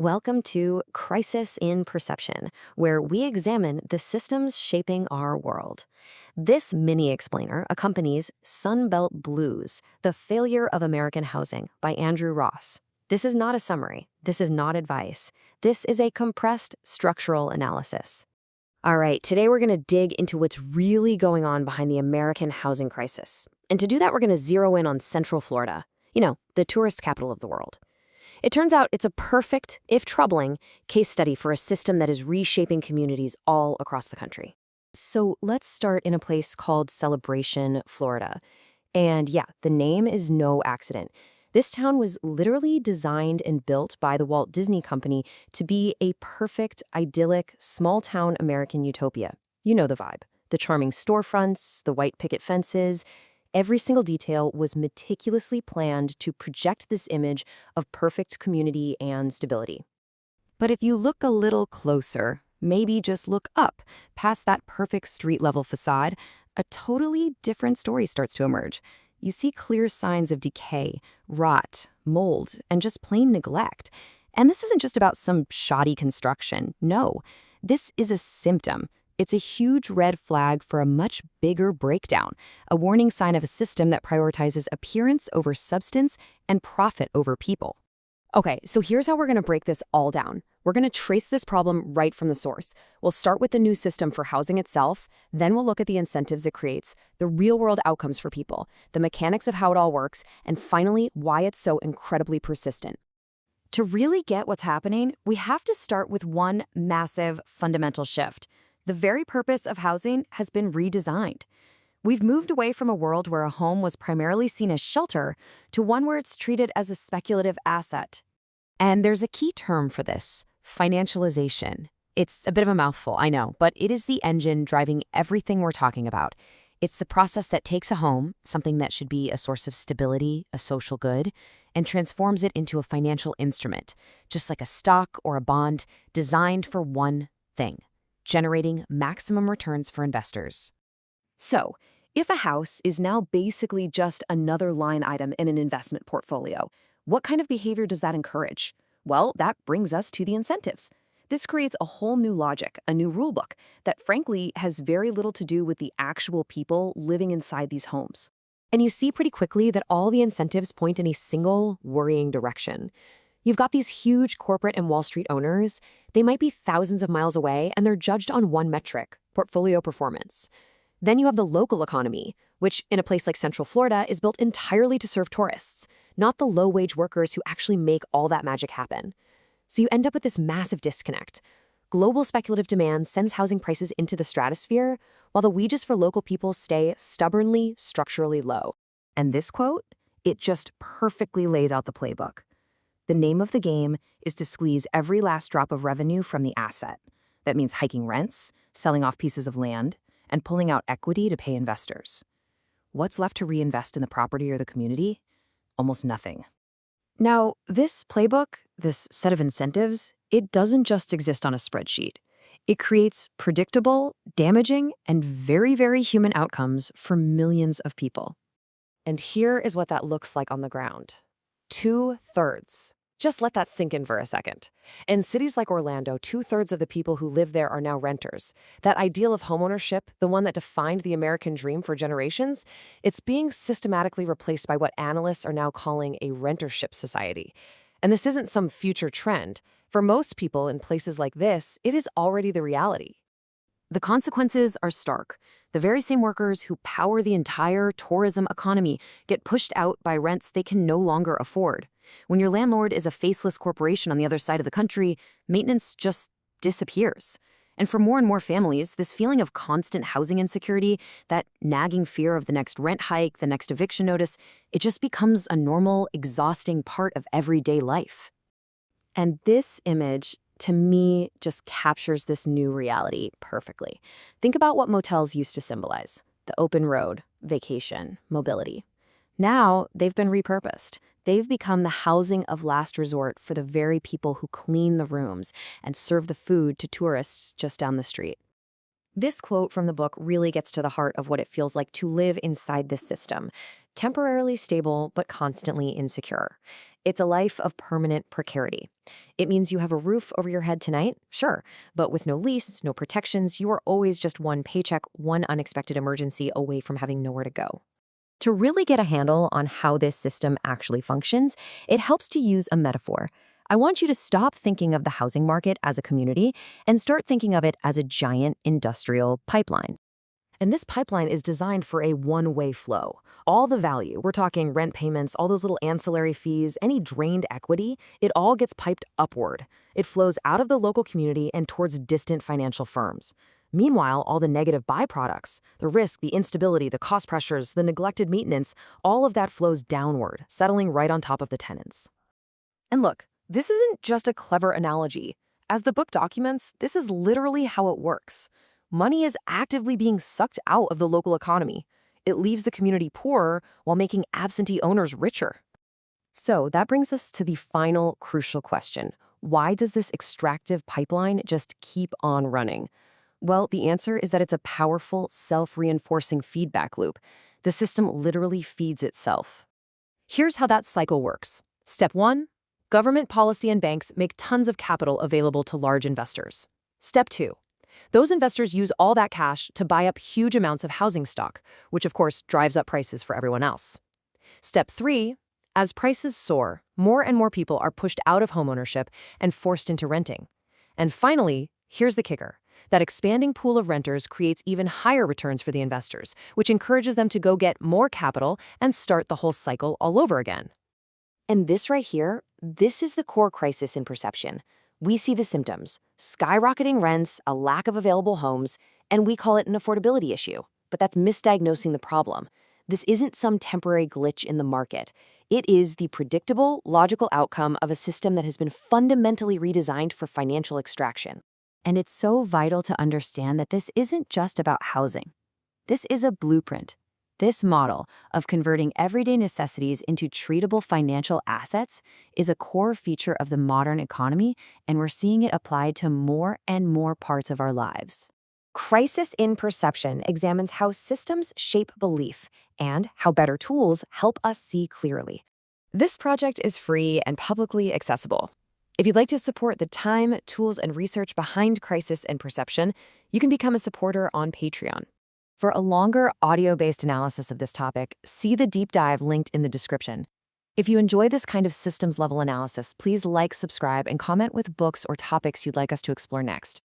Welcome to Crisis in Perception, where we examine the systems shaping our world. This mini explainer accompanies Sunbelt Blues, The Failure of American Housing by Andrew Ross. This is not a summary. This is not advice. This is a compressed structural analysis. All right, today we're going to dig into what's really going on behind the American housing crisis. And to do that, we're going to zero in on Central Florida, the tourist capital of the world. It turns out it's a perfect, if troubling, case study for a system that is reshaping communities all across the country. So let's start in a place called Celebration, Florida. And yeah, the name is no accident. This town was literally designed and built by the Walt Disney Company to be a perfect, idyllic, small-town American utopia. You know the vibe. The charming storefronts, the white picket fences. Every single detail was meticulously planned to project this image of perfect community and stability. But if you look a little closer, maybe just look up, past that perfect street-level facade, a totally different story starts to emerge. You see clear signs of decay, rot, mold, and just plain neglect. And this isn't just about some shoddy construction. No, this is a symptom. It's a huge red flag for a much bigger breakdown, a warning sign of a system that prioritizes appearance over substance and profit over people. Okay, so here's how we're going to break this all down. We're going to trace this problem right from the source. We'll start with the new system for housing itself, then we'll look at the incentives it creates, the real-world outcomes for people, the mechanics of how it all works, and finally, why it's so incredibly persistent. To really get what's happening, we have to start with one massive fundamental shift. The very purpose of housing has been redesigned. We've moved away from a world where a home was primarily seen as shelter to one where it's treated as a speculative asset. And there's a key term for this: financialization. It's a bit of a mouthful, I know, but it is the engine driving everything we're talking about. It's the process that takes a home, something that should be a source of stability, a social good, and transforms it into a financial instrument, just like a stock or a bond designed for one thing: generating maximum returns for investors. So, if a house is now basically just another line item in an investment portfolio, what kind of behavior does that encourage? Well, that brings us to the incentives. This creates a whole new logic, a new rulebook, that frankly has very little to do with the actual people living inside these homes. And you see pretty quickly that all the incentives point in a single, worrying direction. You've got these huge corporate and Wall Street owners. They might be thousands of miles away, and they're judged on one metric: portfolio performance. Then you have the local economy, which in a place like Central Florida is built entirely to serve tourists, not the low-wage workers who actually make all that magic happen. So you end up with this massive disconnect. Global speculative demand sends housing prices into the stratosphere, while the wages for local people stay stubbornly, structurally low. And this quote, it just perfectly lays out the playbook. The name of the game is to squeeze every last drop of revenue from the asset. That means hiking rents, selling off pieces of land, and pulling out equity to pay investors. What's left to reinvest in the property or the community? Almost nothing. Now, this playbook, this set of incentives, it doesn't just exist on a spreadsheet. It creates predictable, damaging, and very, very human outcomes for millions of people. And here is what that looks like on the ground. 2/3. Just let that sink in for a second. In cities like Orlando, 2/3 of the people who live there are now renters. That ideal of homeownership, the one that defined the American dream for generations, it's being systematically replaced by what analysts are now calling a rentership society. And this isn't some future trend. For most people in places like this, it is already the reality. The consequences are stark. The very same workers who power the entire tourism economy get pushed out by rents they can no longer afford. When your landlord is a faceless corporation on the other side of the country, maintenance just disappears. And for more and more families, this feeling of constant housing insecurity, that nagging fear of the next rent hike, the next eviction notice, it just becomes a normal, exhausting part of everyday life. And this image, to me, just captures this new reality perfectly. Think about what motels used to symbolize: the open road, vacation, mobility. Now, they've been repurposed. They've become the housing of last resort for the very people who clean the rooms and serve the food to tourists just down the street. This quote from the book really gets to the heart of what it feels like to live inside this system. temporarily stable but constantly insecure. It's a life of permanent precarity. It means you have a roof over your head tonight, sure, but with no lease, no protections, you are always just one paycheck, one unexpected emergency away from having nowhere to go. To really get a handle on how this system actually functions, it helps to use a metaphor. I want you to stop thinking of the housing market as a community and start thinking of it as a giant industrial pipeline. And this pipeline is designed for a one-way flow. All the value, we're talking rent payments, all those little ancillary fees, any drained equity, it all gets piped upward. It flows out of the local community and towards distant financial firms. Meanwhile, all the negative byproducts, the risk, the instability, the cost pressures, the neglected maintenance, all of that flows downward, settling right on top of the tenants. And look, this isn't just a clever analogy. As the book documents, this is literally how it works. Money is actively being sucked out of the local economy. It leaves the community poorer while making absentee owners richer. So that brings us to the final crucial question. Why does this extractive pipeline just keep on running? Well, the answer is that it's a powerful, self-reinforcing feedback loop. The system literally feeds itself. Here's how that cycle works. Step 1, government policy and banks make tons of capital available to large investors. Step 2, those investors use all that cash to buy up huge amounts of housing stock, which of course drives up prices for everyone else. Step 3, as prices soar, more and more people are pushed out of homeownership and forced into renting. And finally, here's the kicker. That expanding pool of renters creates even higher returns for the investors, which encourages them to go get more capital and start the whole cycle all over again. And this right here, this is the core crisis in perception. We see the symptoms: skyrocketing rents, a lack of available homes, and we call it an affordability issue. But that's misdiagnosing the problem. This isn't some temporary glitch in the market. It is the predictable, logical outcome of a system that has been fundamentally redesigned for financial extraction. And it's so vital to understand that this isn't just about housing. This is a blueprint. This model of converting everyday necessities into treatable financial assets is a core feature of the modern economy, and we're seeing it applied to more and more parts of our lives. Crisis in Perception examines how systems shape belief and how better tools help us see clearly. This project is free and publicly accessible. If you'd like to support the time, tools, and research behind Crisis in Perception, you can become a supporter on Patreon. For a longer audio-based analysis of this topic, see the deep dive linked in the description. If you enjoy this kind of systems-level analysis, please like, subscribe, and comment with books or topics you'd like us to explore next.